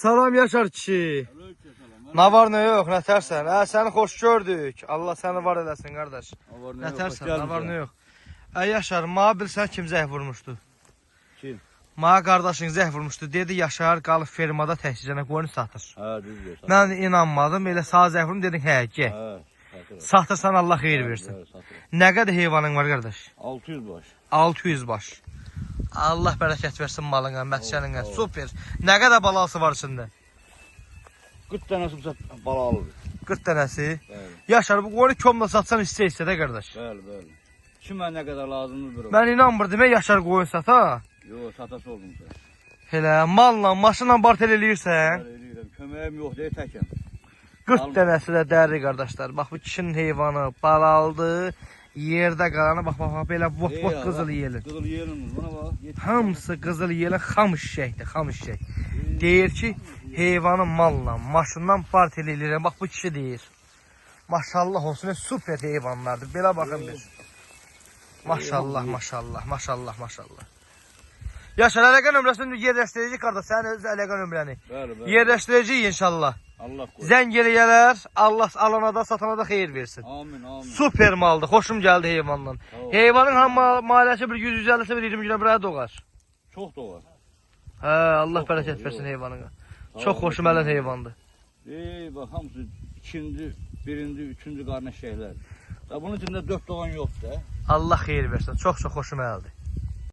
Salam Yaşar kişi. Ne var ne yok, ne tersen? Səni xoş gördük. Allah səni var eləsin qardaş. Ne tersen, ne var ne yok. Yaşar, ma bilsən kim zəh vurmuşdu? Kim? Ma qardaşın zəh vurmuşdu. Dedi Yaşar qalıb fermada təhsicənə qoyunu satır. Düzdür. Mən inanmadım. Elə sağ zəh vurm dedin gəl. Satırsan Allah xeyir versin. Nə qədər heyvanın var qardaş? 600 baş. 600 baş. Allah bərəkət versin malına, məhsəninə. Super. Nə qədər balası var içində? 40 dənəsi bala alır. 40 dənəsi. Bəli. Yaşar, bu qoyunu komla satsan hissə də qardaş. Bəli. Kimə nə qədər lazımdır? Mən inanmırdım, Yaşar qoyun sata. Yox, satası oldum sən. Elə malla, maşınla bartel eləyirsən. Eləyirəm. Köməyim yox deyə təkəm. 40 dənəsi də dəri qardaşlar. Bax bu kişinin heyvanı balalıdır. Yerdə qalanı bax belə vot qızıl yelin. Qızıl yelin buna bax. Hamısı qızıl yelin xam şişəkdir, xam şişək. Deyir ki, heyvanı malla, maşından bartel eləyirəm. Bax bu kişi deyir. Maşallah olsun, super heyvanlardır. Belə baxın bir. Maşallah, maşallah, maşallah, maşallah. Yaşar, əlaqə nömrəsini yerləşdirəcək qardaş, sənin öz əlaqə nömrəni. Bəli. Yerləşdirəcək inşallah. Allah qoy. Zəng eləyələr, Allah alana da satana da xeyir versin. Amin. Super maldır, xoşum gəldi heyvandan. Heyvanın ham maliyyəsi bir 150-si bir 20 günə birə doğar. Çox doğar. Allah bərəkət versin heyvanına. Çox xoşum gələn heyvandır. Bax hamısı ikinci, birinci, üçüncü qarnı şeylər. Bunun içində 4 doğan yoxdur da. Allah xeyir versin, çox xoşum gəldi.